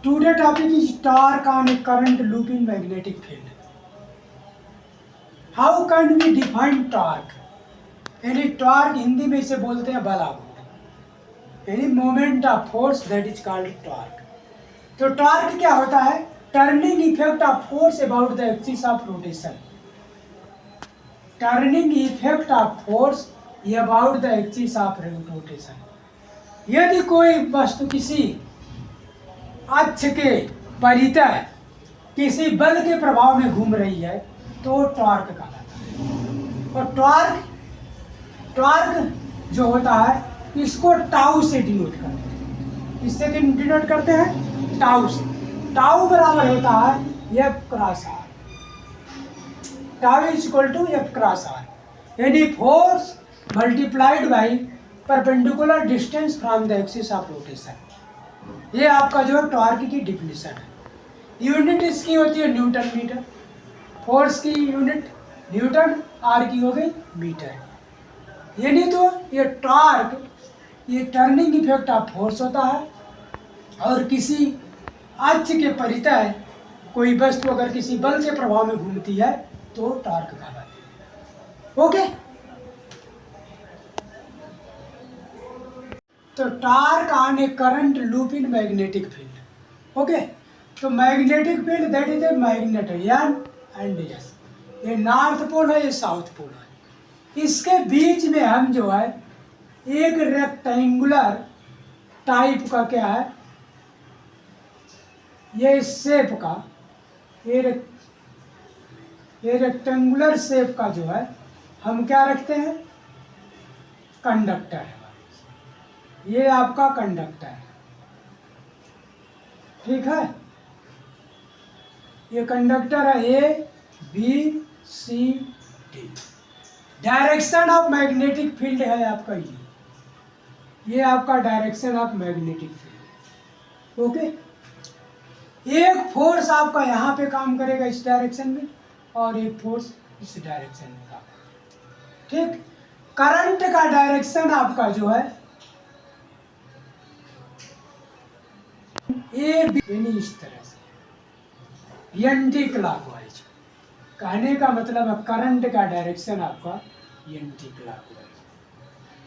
Today topic is torque on a current looping magnetic field. How can we define torque? यानी torque Hindi में इसे बोलते हैं बल आघूर्ण, यानी moment of force, that is called torque. तो टॉर्क क्या होता है? Turning effect of force about the axis of rotation. Turning effect of force about the axis of rotation. यदि कोई वस्तु किसी अक्ष के परितः किसी बल के प्रभाव में घूम रही है तो टॉर्क कहलाता है। और टॉर्क जो होता है इसको टाउ से डिनोट करते हैं। इससे डिनोट करते हैं टाउ से। टाउ बराबर होता है F cross R. Tau is equal to F cross R, यानी force multiplied by perpendicular distance from the axis of rotation. ये आपका जो टॉर्क की डिफिनेशन है। यूनिट इसकी होती है न्यूटन मीटर। फोर्स की यूनिट न्यूटन, आर की हो गई मीटर। यानी तो ये टॉर्क ये टर्निंग इफेक्ट ऑफ फोर्स होता है, और किसी अक्ष के परितः कोई वस्तु अगर किसी बल के प्रभाव में घूमती है तो टॉर्क कहलाता है। ओके, तो torque on a current loop in magnetic field. Okay, तो magnetic field that is a magnet N and S. ये नॉर्थ पोल है, ये साउथ पोल है। इसके बीच में हम जो है एक रेक्टेंगुलर टाइप का क्या है ये शेप का, ये रेक्टेंगुलर शेप का जो है हम क्या रखते हैं, कंडक्टर है। ये आपका कंडक्टर है, ठीक है। ये कंडक्टर है A B C D. Direction of magnetic field है आपका ये आपका direction of magnetic field. Okay, एक फोर्स आपका यहाँ पे काम करेगा इस डायरेक्शन में, और एक फोर्स इस डायरेक्शन में काम करेगा, ठीक। करंट का डायरेक्शन आपका जो है ए बी, यानी इस तरह से एंटी क्लॉकवाइज। कहने का मतलब है करंट का डायरेक्शन आपका एंटी क्लॉकवाइज,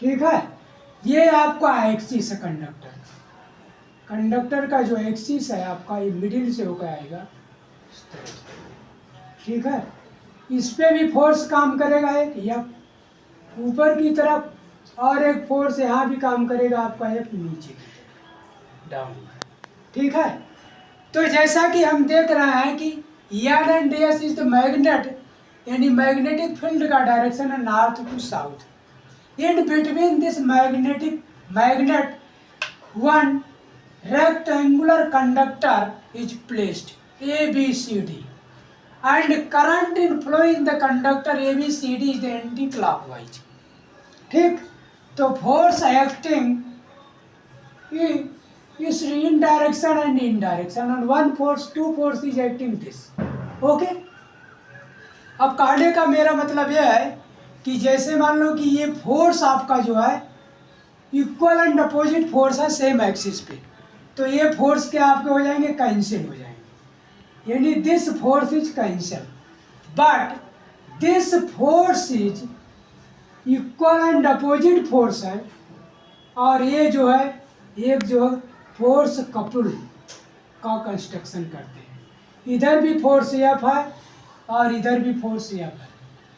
ठीक है। ये आपका एक्सिस है कंडक्टर का जो एक्सिस है आपका ये मिडिल से होकर आएगा इस तरह से, ठीक है। इस पे भी फोर्स काम करेगा एक, या ऊपर की तरफ, और एक फोर्स यहाँ भी काम करेगा आपका एक नीचे की तरफ डाउन, ठीक है। तो जैसा कि हम देख रहे हैं कि N and S is the magnet, यानी मैग्नेटिक फील्ड का डायरेक्शन है north to south. In between this magnet one rectangular conductor is placed A B C D, and current in flow in the conductor A B C D is the anti clockwise, ठीक। तो force acting is in direction and in direction, and one force, two force is acting this. Okay, अब कहने का मेरा मतलब यह है कि जैसे मान लो कि ये फोर्स आपका जो है इक्वल एंड अपोजिट फोर्स है सेम एक्सिस पे, तो ये फोर्स क्या आपके हो जाएंगे, कैंसिल हो जाएंगे। यानी this force is cancel, but this force is equal and opposite force है, और ये जो है एक जो फोर्स कपल का कंस्ट्रक्शन करते हैं। इधर भी फोर्स एफ है और इधर भी फोर्स एफ है,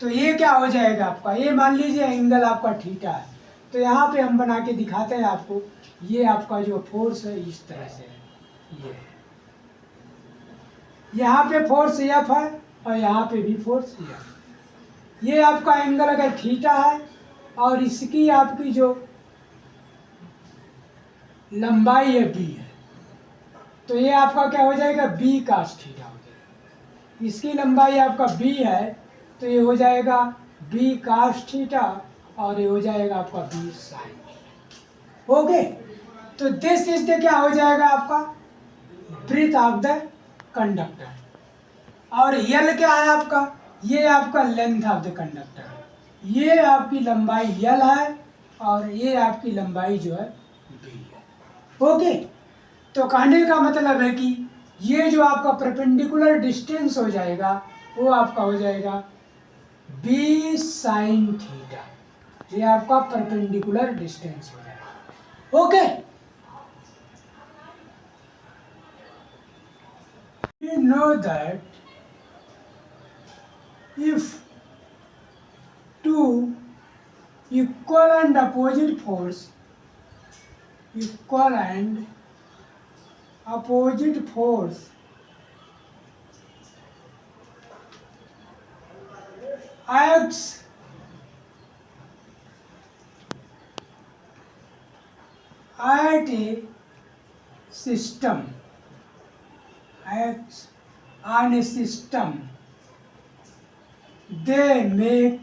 तो ये क्या हो जाएगा आपका, ये मान लीजिए एंगल आपका थीटा है, तो यहाँ पे हम बना के दिखाते हैं आपको। ये आपका जो फोर्स है इस तरह से है, ये यहाँ पे फोर्स एफ है और यहाँ पे भी फोर्स एफ। ये आपका एंगल अगर थीटा है और इसकी आपकी जो लंबाई है बी है, तो ये आपका क्या हो जाएगा, बी कास थीटा हो जाएगा। इसकी लंबाई आपका बी है तो ये हो जाएगा बी कास थीटा, और ये हो जाएगा आपका बी साइन थीटा। ओके, तो दिस इज द क्या हो जाएगा आपका ब्रीथ ऑफ द कंडक्टर, और यल क्या है आपका, ये आपका लेंथ ऑफ द कंडक्टर। ये आपकी लंबाई यल है और ये आपकी लंबाई जो है बी है। ओके, तो कहने का मतलब है कि ये जो आपका परपेंडिकुलर डिस्टेंस हो जाएगा वो आपका हो जाएगा बी साइन थीटा। ये आपका परपेंडिकुलर डिस्टेंस हो जाएगा। Okay, you know that if two equal and opposite force acts at a system, acts on a system, they make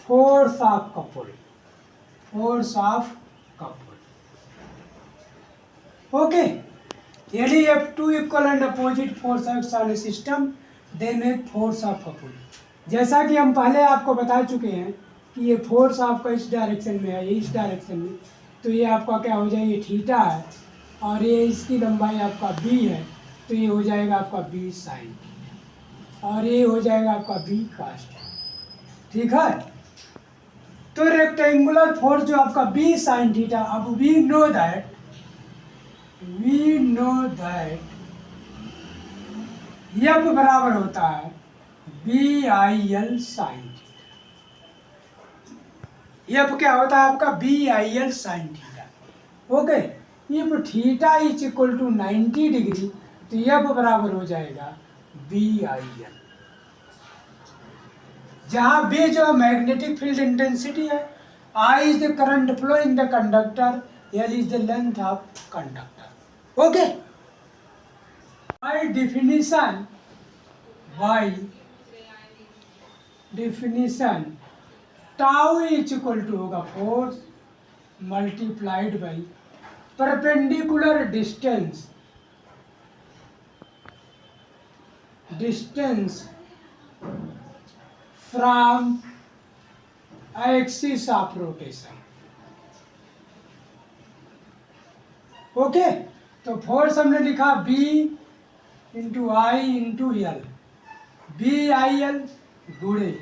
force of couple. Okay, यदि if two equal and opposite force acts on a system, they make force of couple. जैसा कि हम पहले आपको बता चुके हैं कि ये फोर्स आपका इस डायरेक्शन में है, इस डायरेक्शन में, तो ये आपका क्या हो जाएगा, ये थीटा है और ये इसकी लंबाई आपका बी है, तो ये हो जाएगा आपका बी साइन और ये हो जाएगा आपका बी कास्ट। ठीक है, तो रेक्टेंगुलर फोर्स जो आपका बी साइन थीटा, अब वी नो दैट एफ बराबर होता है B I L sine theta. F क्या होता है आपका B I L sine theta. Okay, if theta is equal to 90 degree तो एफ बराबर हो जाएगा बी आई एल, जहां बी जो मैग्नेटिक फील्ड इंटेंसिटी है, I is the current flow in the conductor, L is the length of conductor. Okay, by definition tau is equal to होगा force multiplied by perpendicular distance from axis of rotation. Okay, तो force हमने लिखा B into I into L, B I L गुणे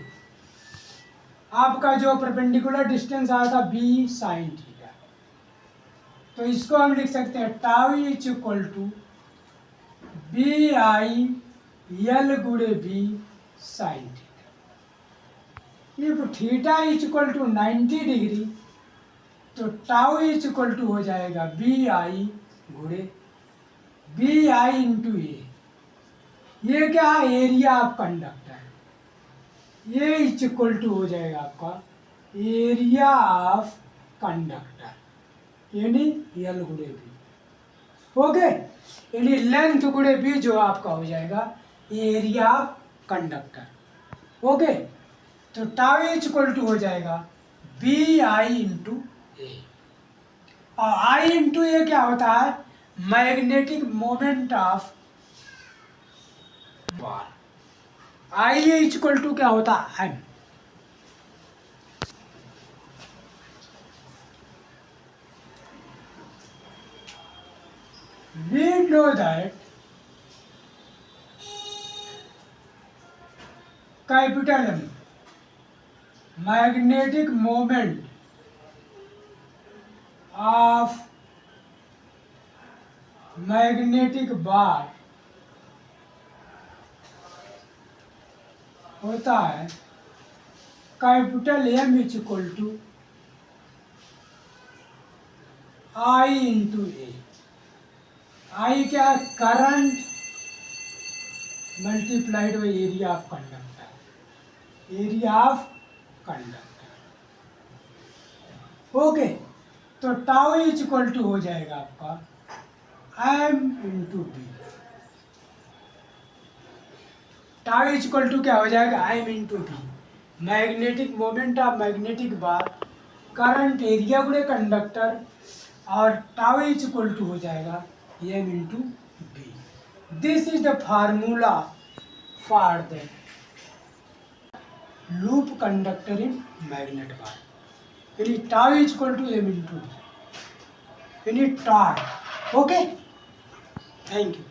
आपका जो perpendicular distance आया था B sine theta, तो इसको हम लिख सकते हैं tau is equal to B I L गुणे B sine theta. If theta is equal to 90 degree तो टाउ इज इक्वल टू हो जाएगा बी आई गुणे बी आई इंटू ए। ये क्या है, एरिया ऑफ कंडक्टर, ये इज इक्वल टू हो जाएगा आपका एरिया ऑफ कंडक्टर यानी एल गुणे बी। ओके, यानी लेंथ गुणे बी जो आपका हो जाएगा एरिया ऑफ कंडक्टर। ओके, तो टाउ इज इक्वल टू हो जाएगा बी आई इंटू ए, और आई इंटू ए क्या होता है, magnetic moment of bar. I is equal to क्या होता है, M. We know that capital M, magnetic moment of magnetic bar होता है capital M is equal to I into A. I क्या है, current multiplied by area of conductor, area of conductor. Okay, तो tau is equal to हो जाएगा आपका M into B. Tau is equal to क्या हो जाएगा, M into B, magnetic moment of magnetic bar, current area गुणे conductor, और tau is equal to हो जाएगा M into B. This is the formula for the loop conductor in magnet bar, यानी tau is equal to M into B. you need torque. Okay, thank you.